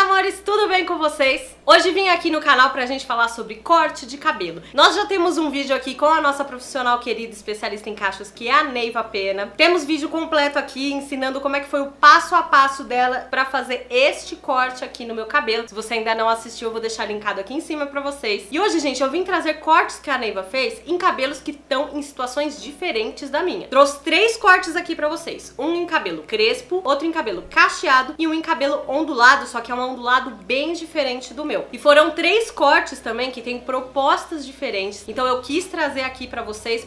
amores, tudo bem com vocês? Hoje vim aqui no canal pra gente falar sobre corte de cabelo. Nós já temos um vídeo aqui com a nossa profissional querida, especialista em cachos, que é a Neiva Pena. Temos vídeo completo aqui ensinando como é que foi o passo a passo dela pra fazer este corte aqui no meu cabelo. Se você ainda não assistiu, eu vou deixar linkado aqui em cima pra vocês. E hoje, gente, eu vim trazer cortes que a Neiva fez em cabelos que estão em situações diferentes da minha. Trouxe 3 cortes aqui pra vocês. Um em cabelo crespo, outro em cabelo cacheado e um em cabelo ondulado, só que é um ondulado bem diferente do meu. E foram 3 cortes também que têm propostas diferentes. Então eu quis trazer aqui pra vocês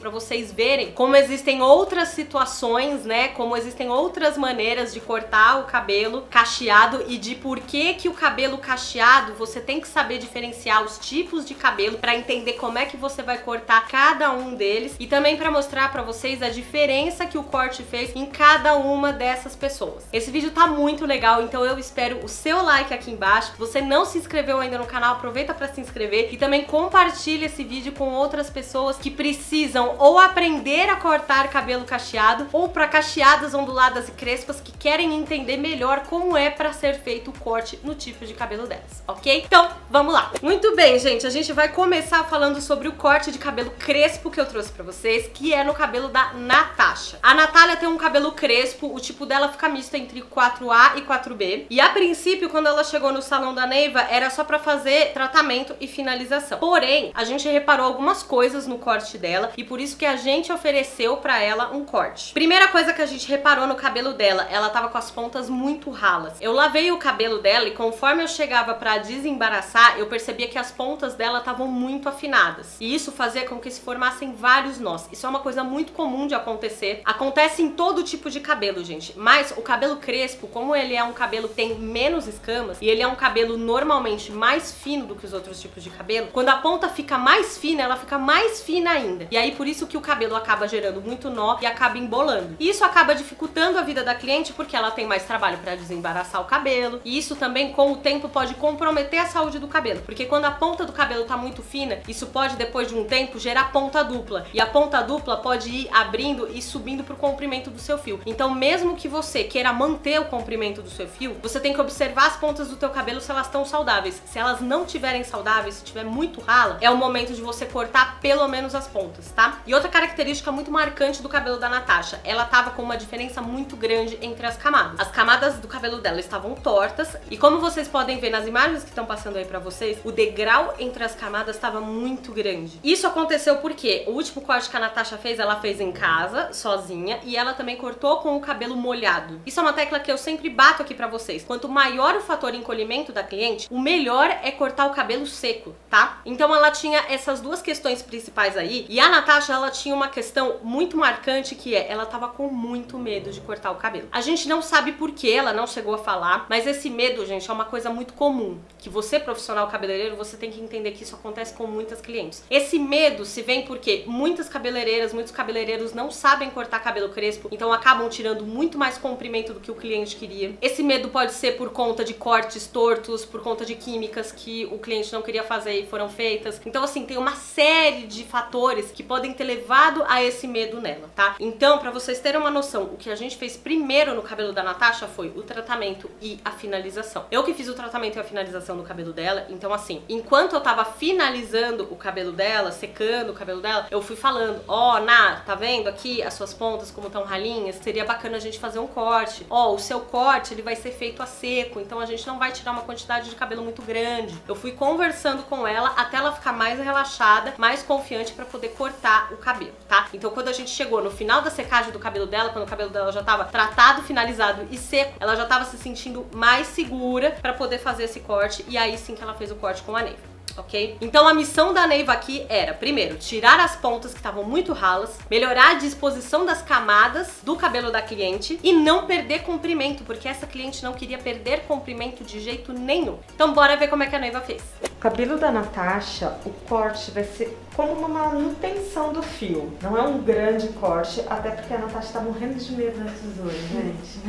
verem como existem outras situações, né? Como existem outras maneiras de cortar o cabelo cacheado e de por que o cabelo cacheado você tem que saber diferenciar os tipos de cabelo pra entender como é que você vai cortar cada um deles e também pra mostrar pra vocês a diferença que o corte fez em cada uma dessas pessoas. Esse vídeo tá muito legal, então eu espero o seu like aqui embaixo. Se você não se inscreveu ainda no canal, aproveita pra se inscrever e também compartilha esse vídeo com outras pessoas que precisam ou aprender a cortar cabelo cacheado ou pra cacheadas, onduladas e crespas que querem entender melhor como é pra ser feito o corte no tipo de cabelo delas, ok? Então, vamos lá! Muito bem, gente, a gente vai começar falando sobre o corte de cabelo crespo que eu trouxe pra vocês, que é no cabelo da Natasha. A Natália tem um cabelo crespo, o tipo dela fica misto entre 4A e 4B. E a princípio, quando ela chegou no salão da Neiva, era só pra fazer tratamento e finalização. Porém, a gente reparou algumas coisas no corte dela e por isso que a gente ofereceu pra ela um corte. Primeira coisa que a gente reparou no cabelo dela, ela tava com as pontas muito ralas. Eu lavei o cabelo dela e conforme eu chegava pra desembaraçar, eu percebia que as pontas dela estavam muito afinadas. E isso fazia com que se formassem vários nós. Isso é uma coisa muito comum de acontecer. Acontece em todo tipo de cabelo, gente. Mas o cabelo crespo, como ele é um cabelo que tem menos escamas e ele é um cabelo normalmente mais fino do que os outros tipos de cabelo, quando a ponta fica mais fina, ela fica mais fina ainda. E aí por isso que o cabelo acaba gerando muito nó e acaba embolando. E isso acaba dificultando a vida da cliente porque ela tem mais trabalho para desembaraçar o cabelo. E isso também com o tempo pode comprometer a saúde do cabelo, porque quando a ponta do cabelo tá muito fina, isso pode depois de um tempo gerar ponta dupla. E a ponta dupla pode ir abrindo e subindo pro comprimento do seu fio. Então mesmo que você queira manter o comprimento do seu fio, você tem que observar as pontas do teu cabelo se elas estão saudáveis. Se elas não tiverem saudáveis, se tiver muito rala, é o momento de você cortar pelo menos as pontas, tá? E outra característica muito marcante do cabelo da Natasha, ela tava com uma diferença muito grande entre as camadas. As camadas do cabelo dela estavam tortas e como vocês podem ver nas imagens que estão passando aí pra vocês, o degrau entre as camadas estava muito grande. Isso aconteceu porque o último corte que a Natasha fez, ela fez em casa, sozinha, e ela também cortou com o cabelo molhado. Isso é uma tecla que eu sempre bato aqui pra vocês. Quanto maior o fator encolhimento da cliente, o melhor é cortar o cabelo seco, tá? Então ela tinha essas duas questões principais aí, e a Natasha, ela tinha uma questão muito marcante que é, ela tava com muito medo de cortar o cabelo. A gente não sabe por que ela não chegou a falar, mas esse medo, gente, é uma coisa muito comum, que você, profissional cabeleireiro, você tem que entender que isso acontece com muitas clientes. Esse medo se vem porque muitas cabeleireiras, muitos cabeleireiros não sabem cortar cabelo crespo, então acabam tirando muito mais comprimento do que o cliente queria. Esse medo pode ser por conta de cortes tortos, por conta de químicas que o cliente não queria fazer e foram feitas. Então, assim, tem uma série de fatores que podem ter levado a esse medo nela, tá? Então, pra vocês terem uma noção, o que a gente fez primeiro no cabelo da Natasha foi o tratamento e a finalização. Eu que fiz o tratamento e a finalização do cabelo dela, então assim, enquanto eu tava finalizando o cabelo dela, secando o cabelo dela, eu fui falando, ó, Ná, tá vendo aqui as suas pontas como estão ralinhas? Seria bacana a gente fazer um corte. Ó, o seu corte, ele vai ser feito a seco, então a gente não vai tirar uma quantidade de cabelo muito grande. Eu fui conversando com ela até ela ficar mais relaxada, mais confiante pra poder cortar o cabelo, tá? Então quando a gente chegou no final da secagem do cabelo dela, quando o cabelo dela já tava tratado, finalizado e seco, ela já tava se sentindo mais segura pra poder fazer esse corte e aí sim que ela fez o corte com a Neiva. Ok? Então a missão da Neiva aqui era, primeiro, tirar as pontas que estavam muito ralas, melhorar a disposição das camadas do cabelo da cliente e não perder comprimento, porque essa cliente não queria perder comprimento de jeito nenhum. Então bora ver como é que a Neiva fez. O cabelo da Natasha, o corte vai ser como uma manutenção do fio. Não é um grande corte, até porque a Natasha tá morrendo de medo da tesoura, gente.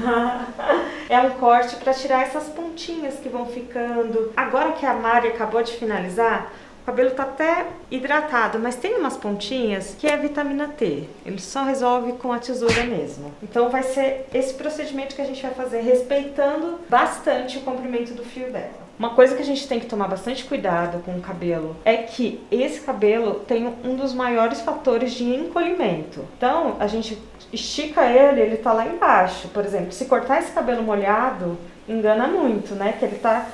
É um corte para tirar essas pontinhas que vão ficando. Agora que a Mari acabou de finalizar, O cabelo tá até hidratado, mas tem umas pontinhas que é vitamina T. Ele só resolve com a tesoura mesmo. Então vai ser esse procedimento que a gente vai fazer, respeitando bastante o comprimento do fio dela. Uma coisa que a gente tem que tomar bastante cuidado com o cabelo é que esse cabelo tem um dos maiores fatores de encolhimento. Então, a gente estica ele tá lá embaixo. Por exemplo, se cortar esse cabelo molhado, engana muito, né? Que ele tá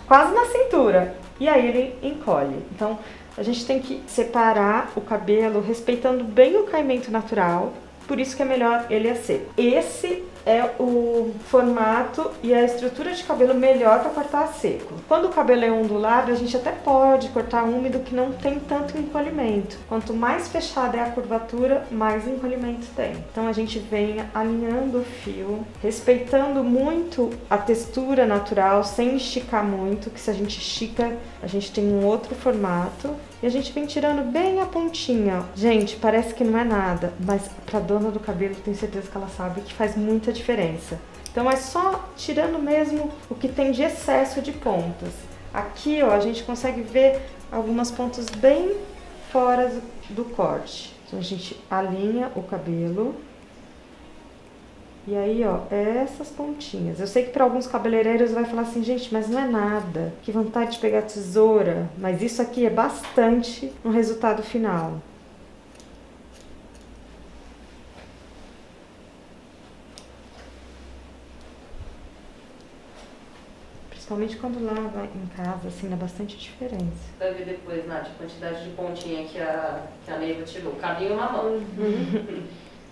quase na cintura. E aí ele encolhe. Então, a gente tem que separar o cabelo respeitando bem o caimento natural. Por isso que é melhor ele a seco. Esse é o formato e a estrutura de cabelo melhor para cortar a seco. Quando o cabelo é ondulado, a gente até pode cortar úmido que não tem tanto encolhimento. Quanto mais fechada é a curvatura, mais encolhimento tem. Então a gente vem alinhando o fio, respeitando muito a textura natural, sem esticar muito, que se a gente estica, a gente tem um outro formato. E a gente vem tirando bem a pontinha. Gente, parece que não é nada, mas pra dona do cabelo, tenho certeza que ela sabe que faz muita diferença. Então é só tirando mesmo o que tem de excesso de pontas. Aqui, ó, a gente consegue ver algumas pontas bem fora do corte. Então a gente alinha o cabelo. E aí, ó, essas pontinhas. Eu sei que para alguns cabeleireiros vai falar assim, gente, mas não é nada. Que vontade de pegar tesoura. Mas isso aqui é bastante no resultado final. Principalmente quando lava em casa, assim, dá bastante diferença. Vai ver depois, Nath, a quantidade de pontinha que a Neiva tirou. Cabinho uma mão.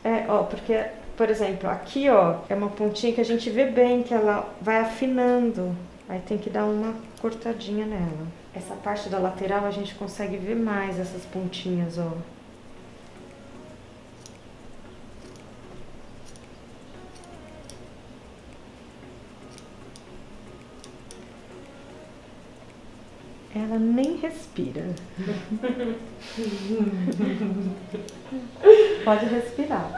É, ó, porque... Por exemplo, aqui, ó, é uma pontinha que a gente vê bem que ela vai afinando. Aí tem que dar uma cortadinha nela. Essa parte da lateral a gente consegue ver mais essas pontinhas, ó. Ela nem respira. Pode respirar.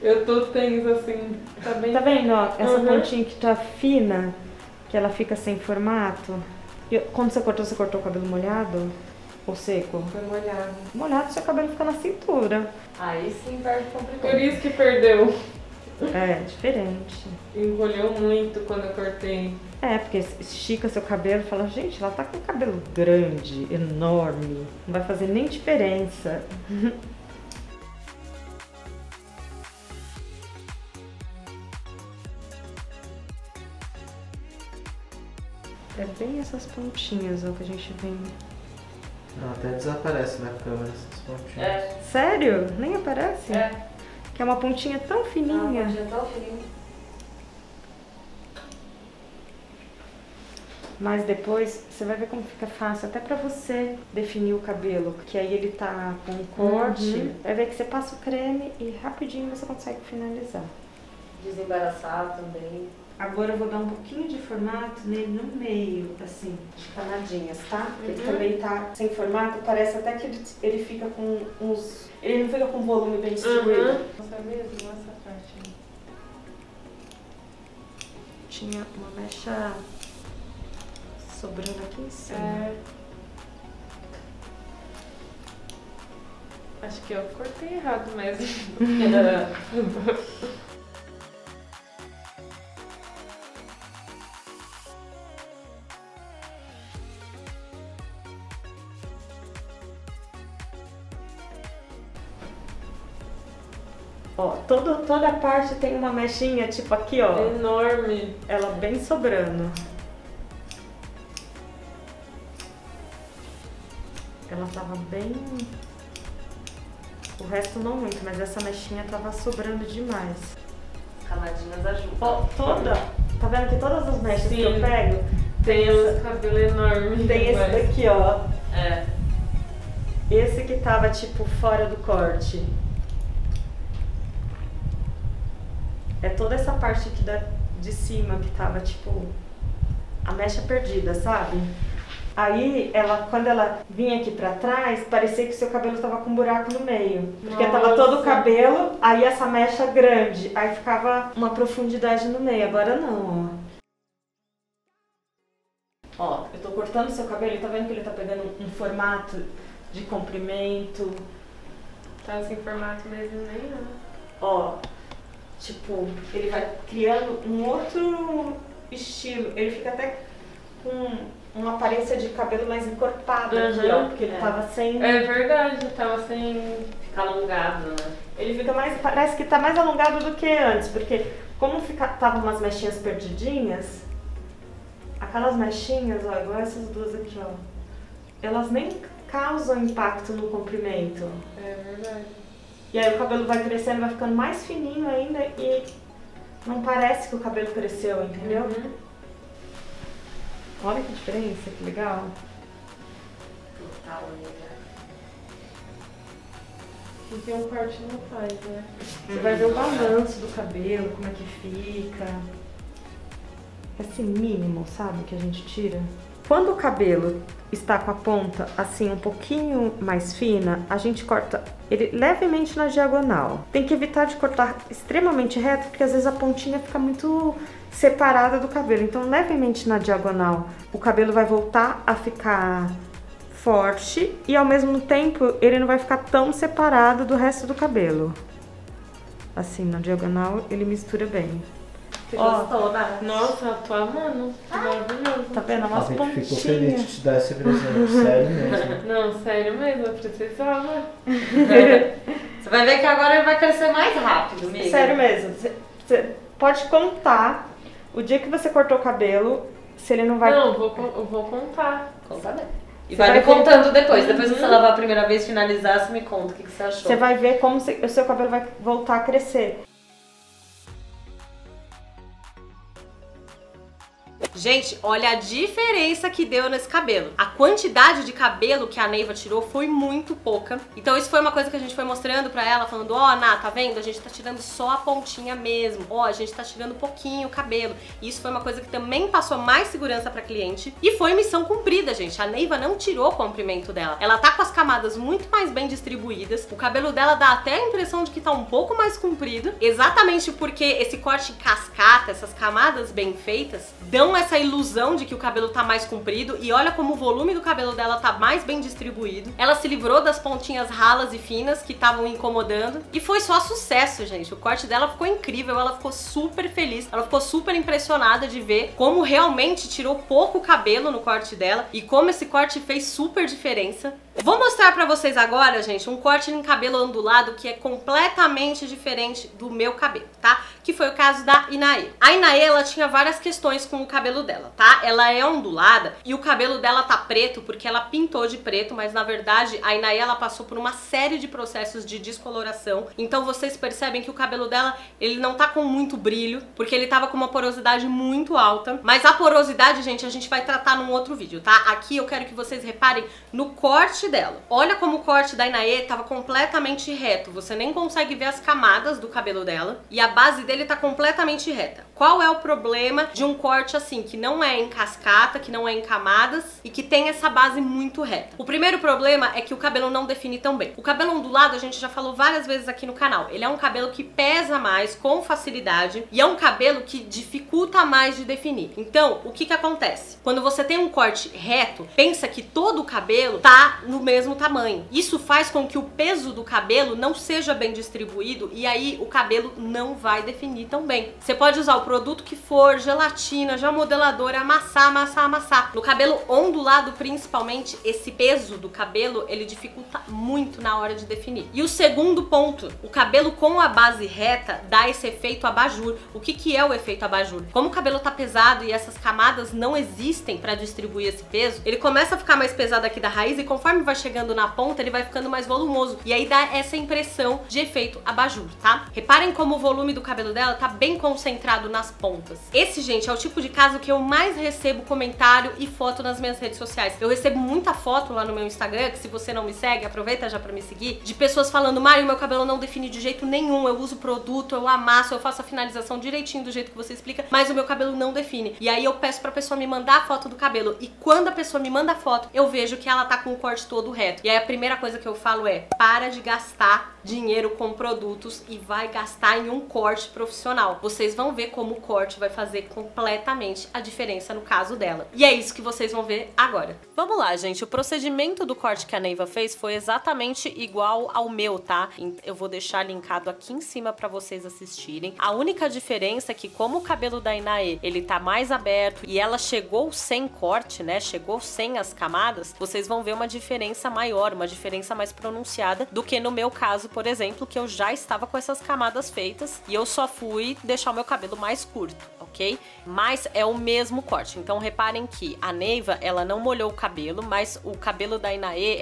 Eu tô tensa assim. Tá vendo, ó? Essa pontinha que tá fina, que ela fica sem formato. Quando você cortou o cabelo molhado ou seco? Foi molhado. Molhado, seu cabelo fica na cintura. Aí sim perde comprimento. Por isso que perdeu. É, diferente. Encolheu muito quando eu cortei. É, porque estica seu cabelo e fala, gente, ela tá com o cabelo grande, enorme. Não vai fazer nem diferença. É bem essas pontinhas, ó, que a gente vem... Não, até desaparece na câmera essas pontinhas. É. Sério? Nem aparece? É. Que é uma pontinha tão fininha. Uma pontinha tão fininha. Mas depois você vai ver como fica fácil até pra você definir o cabelo, que aí ele tá com um corte. Vai ver que você passa o creme e rapidinho você consegue finalizar. Desembaraçar também. Agora eu vou dar um pouquinho de formato nele no meio, assim, de camadinhas, tá? Ele também tá sem formato, parece até que ele fica com uns... Ele não fica com volume bem distribuído. Nossa, mesmo? Essa parte. Tinha uma mecha sobrando aqui em cima. É. Acho que eu cortei errado mesmo. Ó, toda a parte tem uma mechinha, tipo aqui, ó. Enorme. Ela bem sobrando. Ela tava bem... O resto não muito, mas essa mechinha tava sobrando demais. Camadinhas ajudam. Ó, toda... Tá vendo que todas as mechas que eu Sim. pego... Tem os cabelos enormes. Tem esse demais. daqui, ó. É. Esse que tava, tipo, fora do corte. É toda essa parte aqui de cima que tava, tipo, a mecha perdida, sabe? Aí, quando ela vinha aqui pra trás, parecia que seu cabelo tava com um buraco no meio. Porque tava todo o cabelo, aí essa mecha grande. Aí ficava uma profundidade no meio. Agora não, ó. Ó, eu tô cortando seu cabelo e tá vendo que ele tá pegando um formato de comprimento. Tá sem formato mesmo nenhum. Ó, tipo, ele vai criando um outro estilo. Ele fica até com uma aparência de cabelo mais encorpado aqui, ó. Porque ele tava sem... É verdade, tava sem... Fica alongado, né? Ele fica mais... Parece que tá mais alongado do que antes. Porque como tava umas mechinhas perdidinhas, aquelas mechinhas, ó, igual essas duas aqui, ó, elas nem causam impacto no comprimento. É verdade. E aí o cabelo vai crescendo, vai ficando mais fininho ainda e não parece que o cabelo cresceu, entendeu? Olha que diferença, que legal. Total, amiga. Quem tem um corte não faz, né? Você vai ver o balanço do cabelo, como é que fica. Esse mínimo, sabe, que a gente tira. Quando o cabelo está com a ponta assim um pouquinho mais fina, a gente corta ele levemente na diagonal. Tem que evitar de cortar extremamente reto, porque às vezes a pontinha fica muito separada do cabelo. Então, levemente na diagonal, o cabelo vai voltar a ficar forte e ao mesmo tempo ele não vai ficar tão separado do resto do cabelo. Assim, na diagonal ele mistura bem. Você gostou, né? Nossa, eu tô amando. Que maravilhoso. Tá vendo? A Umas gente ficou feliz de pontinhas. te dar esse presente, sério mesmo. Não, sério mesmo, eu precisava. Você vai ver que agora ele vai crescer mais rápido, amiga. Sério mesmo. Você pode contar o dia que você cortou o cabelo, se ele não vai... Não, eu vou contar. Conta bem. E Você vai vai me ver- contando depois. Depois que você lavar a primeira vez, finalizar, você me conta o que você achou. Você vai ver como o seu cabelo vai voltar a crescer. Gente, olha a diferença que deu nesse cabelo. A quantidade de cabelo que a Neiva tirou foi muito pouca. Então isso foi uma coisa que a gente foi mostrando pra ela, falando, ó, Ná, tá vendo? A gente tá tirando só a pontinha mesmo. Ó, a gente tá tirando pouquinho o cabelo. E isso foi uma coisa que também passou mais segurança pra cliente. E foi missão cumprida, gente. A Neiva não tirou o comprimento dela. Ela tá com as camadas muito mais bem distribuídas. O cabelo dela dá até a impressão de que tá um pouco mais comprido. Exatamente porque esse corte em cascata, essas camadas bem feitas, dão essa ilusão de que o cabelo tá mais comprido e olha como o volume do cabelo dela tá mais bem distribuído. Ela se livrou das pontinhas ralas e finas que estavam incomodando e foi só sucesso, gente. O corte dela ficou incrível, ela ficou super feliz, ela ficou super impressionada de ver como realmente tirou pouco cabelo no corte dela e como esse corte fez super diferença. Vou mostrar pra vocês agora, gente, um corte em cabelo ondulado que é completamente diferente do meu cabelo, tá? Que foi o caso da Inaê. A Inaê, ela tinha várias questões com o cabelo dela, tá? Ela é ondulada e o cabelo dela tá preto porque ela pintou de preto, mas na verdade a Inaê, ela passou por uma série de processos de descoloração. Então vocês percebem que o cabelo dela, ele não tá com muito brilho, porque ele tava com uma porosidade muito alta. Mas a porosidade, gente, a gente vai tratar num outro vídeo, tá? Aqui eu quero que vocês reparem no corte dela. Olha como o corte da Inaê tava completamente reto. Você nem consegue ver as camadas do cabelo dela. E a base dele tá completamente reta. Qual é o problema de um corte assim, que não é em cascata, que não é em camadas e que tem essa base muito reta? O primeiro problema é que o cabelo não define tão bem. O cabelo ondulado, a gente já falou várias vezes aqui no canal. Ele é um cabelo que pesa mais com facilidade e é um cabelo que dificulta mais de definir. Então, o que que acontece? Quando você tem um corte reto, pensa que todo o cabelo tá no mesmo tamanho. Isso faz com que o peso do cabelo não seja bem distribuído e aí o cabelo não vai definir tão bem. Você pode usar o produto que for, gelatina, gel modelador, amassar, amassar, amassar. No cabelo ondulado, principalmente, esse peso do cabelo, ele dificulta muito na hora de definir. E o segundo ponto, o cabelo com a base reta dá esse efeito abajur. O que que é o efeito abajur? Como o cabelo tá pesado e essas camadas não existem para distribuir esse peso, ele começa a ficar mais pesado aqui da raiz e conforme vai chegando na ponta, ele vai ficando mais volumoso. E aí dá essa impressão de efeito abajur, tá? Reparem como o volume do cabelo dela tá bem concentrado nas pontas. Esse, gente, é o tipo de caso que eu mais recebo comentário e foto nas minhas redes sociais. Eu recebo muita foto lá no meu Instagram, que se você não me segue, aproveita já pra me seguir, de pessoas falando, Mari, meu cabelo não define de jeito nenhum, eu uso produto, eu amasso, eu faço a finalização direitinho do jeito que você explica, mas o meu cabelo não define. E aí eu peço pra pessoa me mandar a foto do cabelo. E quando a pessoa me manda a foto, eu vejo que ela tá com o corte todo reto. E aí a primeira coisa que eu falo é, para de gastar dinheiro com produtos e vai gastar em um corte profissional. Vocês vão ver como o corte vai fazer completamente a diferença no caso dela. E é isso que vocês vão ver agora. Vamos lá, gente. O procedimento do corte que a Neiva fez foi exatamente igual ao meu, tá? Eu vou deixar linkado aqui em cima pra vocês assistirem. A única diferença é que como o cabelo da Inaê, ele tá mais aberto e ela chegou sem corte, né? Chegou sem as camadas, vocês vão ver uma diferença maior, uma diferença mais pronunciada do que no meu caso, por exemplo, que eu já estava com essas camadas feitas e eu só fui deixar o meu cabelo mais curto, ok? Mas é o mesmo corte. Então reparem que a Neiva, ela não molhou o cabelo, mas o cabelo da Inaê,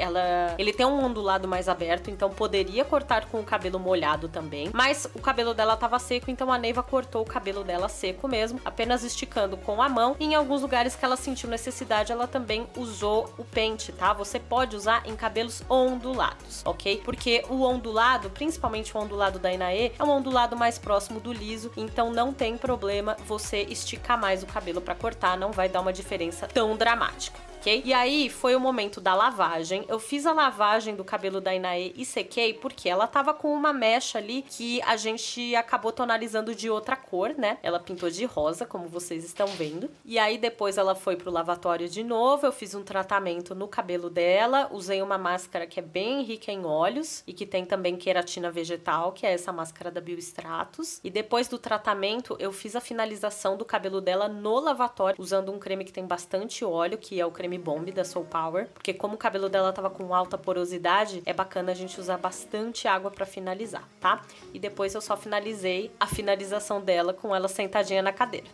ele tem um ondulado mais aberto, então poderia cortar com o cabelo molhado também, mas o cabelo dela tava seco, então a Neiva cortou o cabelo dela seco mesmo, apenas esticando com a mão. E em alguns lugares que ela sentiu necessidade, ela também usou o pente, tá? Você pode usar em cabelos ondulados, ok? Porque o ondulado, principalmente o ondulado da Inaê, é um ondulado mais próximo do liso, então não tem problema você esticar mais o cabelo pra cortar, não vai dar uma diferença tão dramática. Okay? E aí foi o momento da lavagem. Eu fiz a lavagem do cabelo da Inaê e sequei porque ela tava com uma mecha ali que a gente acabou tonalizando de outra cor, né? Ela pintou de rosa, como vocês estão vendo. E aí depois ela foi pro lavatório de novo, eu fiz um tratamento no cabelo dela, usei uma máscara que é bem rica em óleos e que tem também queratina vegetal, que é essa máscara da Biostratos. E depois do tratamento eu fiz a finalização do cabelo dela no lavatório, usando um creme que tem bastante óleo, que é o creme Bomb da Soul Power, porque como o cabelo dela tava com alta porosidade, é bacana a gente usar bastante água pra finalizar, tá? E depois eu só finalizei a finalização dela com ela sentadinha na cadeira.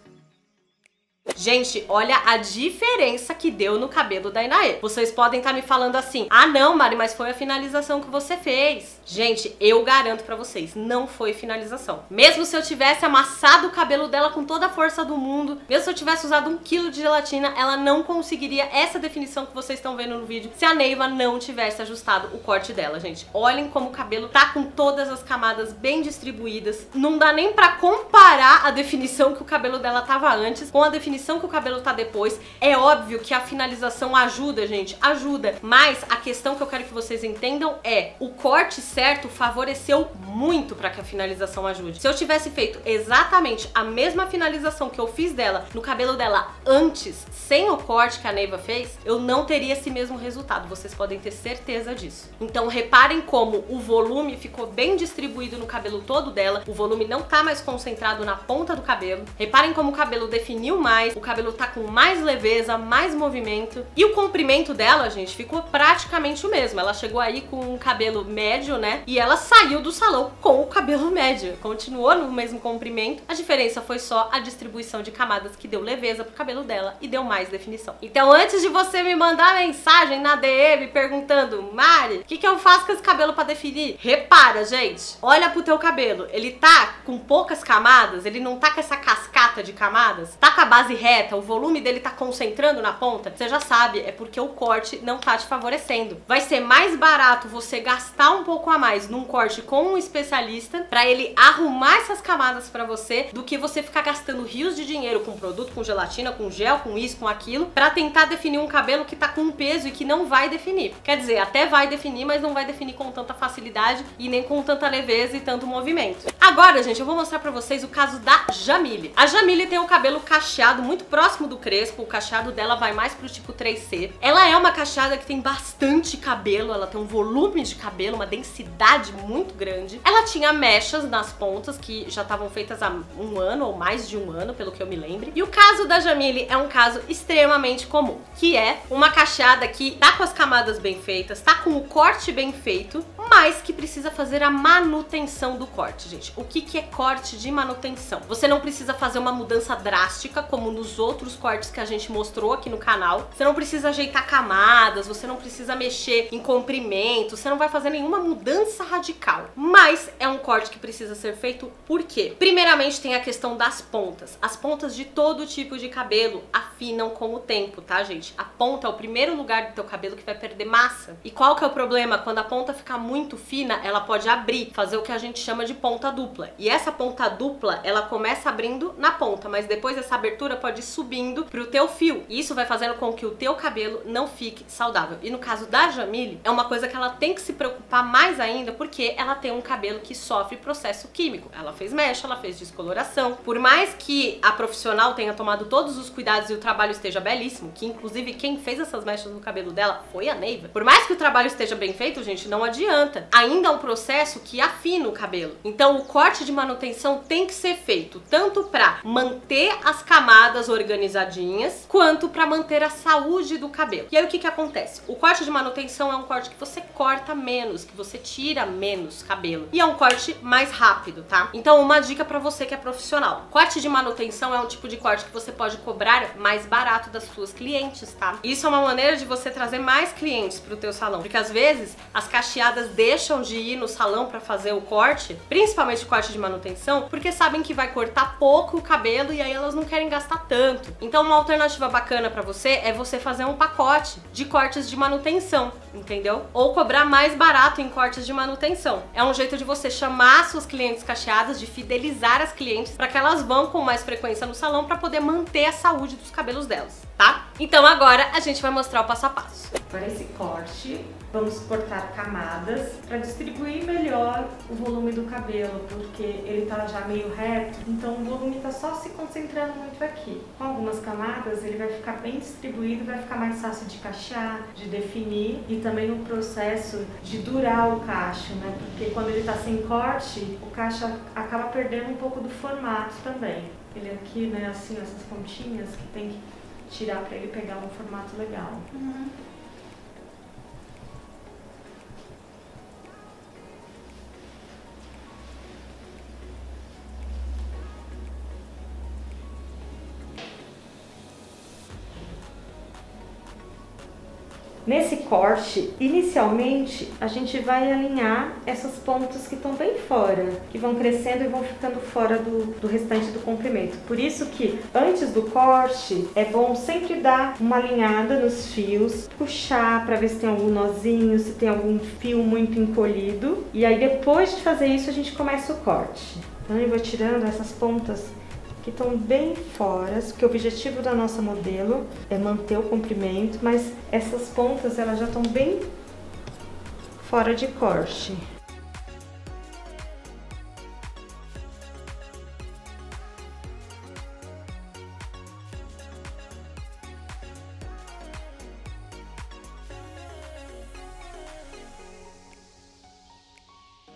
Gente, olha a diferença que deu no cabelo da Inaê. Vocês podem estar me falando assim: ah não, Mari, mas foi a finalização que você fez. Gente, eu garanto pra vocês, não foi finalização. Mesmo se eu tivesse amassado o cabelo dela com toda a força do mundo, mesmo se eu tivesse usado 1 kg de gelatina, ela não conseguiria essa definição que vocês estão vendo no vídeo se a Neiva não tivesse ajustado o corte dela, gente. Olhem como o cabelo tá com todas as camadas bem distribuídas. Não dá nem pra comparar a definição que o cabelo dela tava antes com a definição que o cabelo tá depois. É óbvio que a finalização ajuda, gente, ajuda, mas a questão que eu quero que vocês entendam é: o corte certo favoreceu muito para que a finalização ajude. Se eu tivesse feito exatamente a mesma finalização que eu fiz dela no cabelo dela antes, sem o corte que a Neiva fez, eu não teria esse mesmo resultado, vocês podem ter certeza disso. Então reparem como o volume ficou bem distribuído no cabelo todo dela, o volume não tá mais concentrado na ponta do cabelo. Reparem como o cabelo definiu mais, o cabelo tá com mais leveza, mais movimento. E o comprimento dela, gente, ficou praticamente o mesmo. Ela chegou aí com um cabelo médio, né? E ela saiu do salão com o cabelo médio. Continuou no mesmo comprimento. A diferença foi só a distribuição de camadas que deu leveza pro cabelo dela e deu mais definição. Então, antes de você me mandar mensagem na DM perguntando: Mari, o que eu faço com esse cabelo pra definir? Repara, gente. Olha pro teu cabelo. Ele tá com poucas camadas, ele não tá com essa cascata de camadas, tá com a base reta, o volume dele tá concentrando na ponta, você já sabe, é porque o corte não tá te favorecendo. Vai ser mais barato você gastar um pouco a mais num corte com um especialista pra ele arrumar essas camadas pra você, do que você ficar gastando rios de dinheiro com produto, com gelatina, com gel, com isso, com aquilo, pra tentar definir um cabelo que tá com peso e que não vai definir. Quer dizer, até vai definir, mas não vai definir com tanta facilidade e nem com tanta leveza e tanto movimento. Agora, gente, eu vou mostrar pra vocês o caso da Jamile. A Jamile tem o cabelo cacheado muito próximo do crespo, o cacheado dela vai mais pro tipo 3C. Ela é uma cacheada que tem bastante cabelo, ela tem um volume de cabelo, uma densidade muito grande. Ela tinha mechas nas pontas que já estavam feitas há 1 ano ou mais de 1 ano, pelo que eu me lembre. E o caso da Jamile é um caso extremamente comum, que é uma cacheada que tá com as camadas bem feitas, tá com o corte bem feito, mas que precisa fazer a manutenção do corte, gente. O que é corte de manutenção? Você não precisa fazer uma mudança drástica como nos outros cortes que a gente mostrou aqui no canal. Você não precisa ajeitar camadas, você não precisa mexer em comprimento, você não vai fazer nenhuma mudança radical. Mas é um corte que precisa ser feito por quê? Primeiramente tem a questão das pontas. As pontas de todo tipo de cabelo afinam com o tempo, tá, gente? A ponta é o primeiro lugar do teu cabelo que vai perder massa. E qual que é o problema? Quando a ponta fica muito muito fina, ela pode abrir, fazer o que a gente chama de ponta dupla. E essa ponta dupla, ela começa abrindo na ponta, mas depois essa abertura pode ir subindo pro teu fio. E isso vai fazendo com que o teu cabelo não fique saudável. E no caso da Jamile, é uma coisa que ela tem que se preocupar mais ainda, porque ela tem um cabelo que sofre processo químico. Ela fez mecha, ela fez descoloração. Por mais que a profissional tenha tomado todos os cuidados e o trabalho esteja belíssimo, que inclusive quem fez essas mechas no cabelo dela foi a Neiva. Por mais que o trabalho esteja bem feito, gente, não adianta. Ainda é um processo que afina o cabelo. Então o corte de manutenção tem que ser feito tanto para manter as camadas organizadinhas, quanto para manter a saúde do cabelo. E aí o que acontece? O corte de manutenção é um corte que você corta menos, que você tira menos cabelo. E é um corte mais rápido, tá? Então uma dica para você que é profissional. Corte de manutenção é um tipo de corte que você pode cobrar mais barato das suas clientes, tá? Isso é uma maneira de você trazer mais clientes pro teu salão, porque às vezes as cacheadas deixam de ir no salão para fazer o corte, principalmente o corte de manutenção, porque sabem que vai cortar pouco o cabelo e aí elas não querem gastar tanto. Então uma alternativa bacana para você é você fazer um pacote de cortes de manutenção, entendeu? Ou cobrar mais barato em cortes de manutenção. É um jeito de você chamar suas clientes cacheadas, de fidelizar as clientes para que elas vão com mais frequência no salão para poder manter a saúde dos cabelos delas, tá? Então agora a gente vai mostrar o passo a passo. Para esse corte, vamos cortar camadas para distribuir melhor o volume do cabelo, porque ele tá já meio reto, então o volume tá só se concentrando muito aqui. Com algumas camadas ele vai ficar bem distribuído, vai ficar mais fácil de cachear, de definir e também no processo de durar o cacho, né? Porque quando ele tá sem corte, o cacho acaba perdendo um pouco do formato também. Ele aqui, né, assim, essas pontinhas que tem que tirar para ele pegar um formato legal. Nesse corte, inicialmente, a gente vai alinhar essas pontas que estão bem fora, que vão crescendo e vão ficando fora do restante do comprimento. Por isso que, antes do corte, é bom sempre dar uma alinhada nos fios, puxar para ver se tem algum nozinho, se tem algum fio muito encolhido. E aí, depois de fazer isso, a gente começa o corte. Então, eu vou tirando essas pontas que estão bem fora, porque o objetivo da nossa modelo é manter o comprimento, mas essas pontas elas já estão bem fora de corte.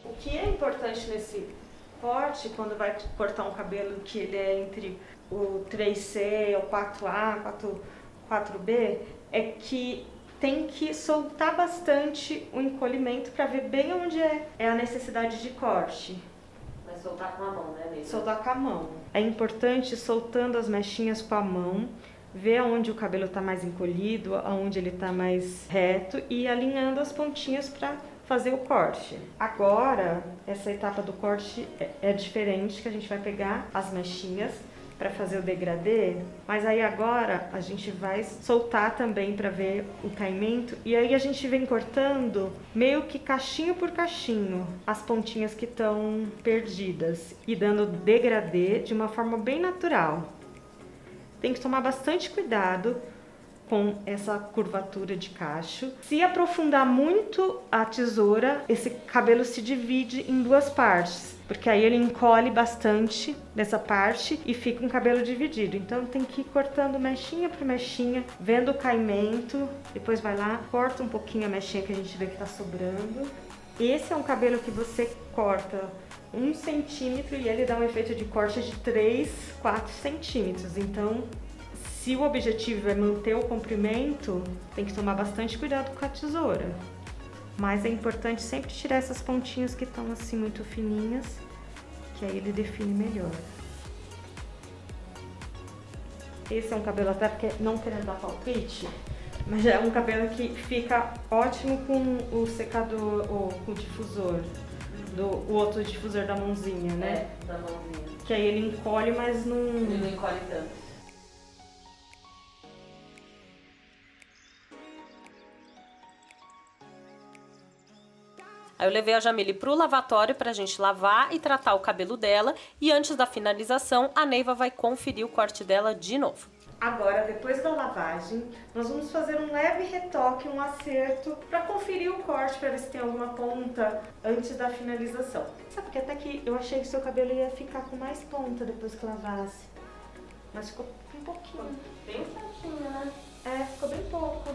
O que é importante nesse corte, quando vai cortar um cabelo que ele é entre o 3C, o 4A, 4B, é que tem que soltar bastante o encolhimento para ver bem onde é a necessidade de corte. Vai soltar com a mão, né, mesmo? Soltar com a mão. É importante ir soltando as mechinhas com a mão, ver aonde o cabelo está mais encolhido, aonde ele está mais reto e ir alinhando as pontinhas para fazer o corte. Agora, essa etapa do corte é diferente, que a gente vai pegar as mechinhas para fazer o degradê, mas aí agora a gente vai soltar também para ver o caimento e aí a gente vem cortando meio que cachinho por cachinho as pontinhas que estão perdidas e dando degradê de uma forma bem natural. Tem que tomar bastante cuidado com essa curvatura de cacho. Se aprofundar muito a tesoura, esse cabelo se divide em duas partes, porque aí ele encolhe bastante nessa parte e fica um cabelo dividido. Então tem que ir cortando mechinha por mechinha, vendo o caimento, depois vai lá, corta um pouquinho a mechinha que a gente vê que tá sobrando. Esse é um cabelo que você corta 1 centímetro e ele dá um efeito de corte de 3, 4 centímetros. Então, se o objetivo é manter o comprimento, tem que tomar bastante cuidado com a tesoura. Mas é importante sempre tirar essas pontinhas que estão assim muito fininhas, que aí ele define melhor. Esse é um cabelo até porque, não querendo dar palpite, mas é um cabelo que fica ótimo com o secador, ou com o difusor, o outro difusor da mãozinha, né? É, da mãozinha. Que aí ele encolhe, mas não... Ele não encolhe tanto. Aí eu levei a Jamile pro lavatório pra gente lavar e tratar o cabelo dela. E antes da finalização, a Neiva vai conferir o corte dela de novo. Agora, depois da lavagem, nós vamos fazer um leve retoque, um acerto, para conferir o corte, para ver se tem alguma ponta antes da finalização. Sabe, porque até que eu achei que seu cabelo ia ficar com mais ponta depois que lavasse. Mas ficou um pouquinho. Bem certinho, né? É, ficou bem pouco.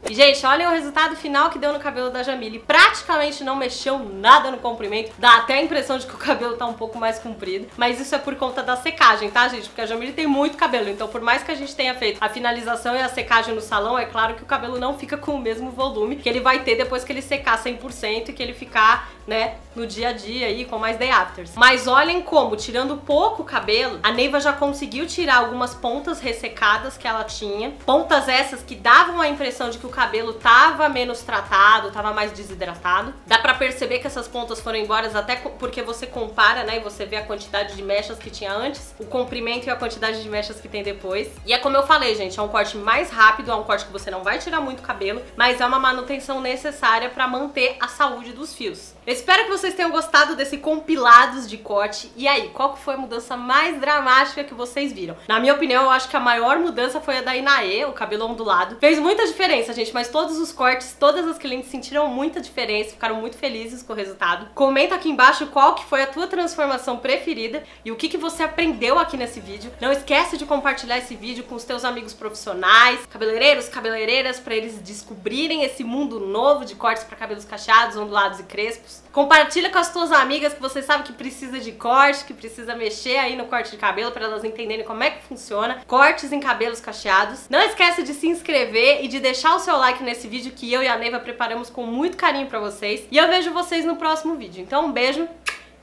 E, gente, olhem o resultado final que deu no cabelo da Jamile. Praticamente não mexeu nada no comprimento. Dá até a impressão de que o cabelo tá um pouco mais comprido. Mas isso é por conta da secagem, tá, gente? Porque a Jamile tem muito cabelo. Então, por mais que a gente tenha feito a finalização e a secagem no salão, é claro que o cabelo não fica com o mesmo volume que ele vai ter depois que ele secar 100% e que ele ficar, né, no dia a dia aí com mais day afters. Mas olhem como, tirando pouco cabelo, a Neiva já conseguiu tirar algumas pontas ressecadas que ela tinha. Pontas essas que davam a impressão de que o cabelo tava menos tratado, tava mais desidratado. Dá pra perceber que essas pontas foram embora até porque você compara, né, e você vê a quantidade de mechas que tinha antes, o comprimento e a quantidade de mechas que tem depois. E é como eu falei, gente, é um corte mais rápido, é um corte que você não vai tirar muito cabelo, mas é uma manutenção necessária pra manter a saúde dos fios. Eu espero que vocês tenham gostado desse compilados de corte. E aí, qual que foi a mudança mais dramática que vocês viram? Na minha opinião, eu acho que a maior mudança foi a da Inaê, o cabelo ondulado. Fez muita diferença, gente, mas todos os cortes, todas as clientes sentiram muita diferença, ficaram muito felizes com o resultado. Comenta aqui embaixo qual que foi a tua transformação preferida e o que você aprendeu aqui nesse vídeo. Não esquece de compartilhar esse vídeo com os teus amigos profissionais, cabeleireiros, cabeleireiras, para eles descobrirem esse mundo novo de cortes para cabelos cacheados, ondulados e crespos. Compartilha com as tuas amigas que você sabe que precisa de corte, que precisa mexer aí no corte de cabelo para elas entenderem como é que funciona. Cortes em cabelos cacheados. Não esquece de se inscrever e de deixar o seu like nesse vídeo que eu e a Neiva preparamos com muito carinho para vocês. E eu vejo vocês no próximo vídeo. Então um beijo,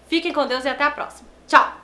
fiquem com Deus e até a próxima. Tchau!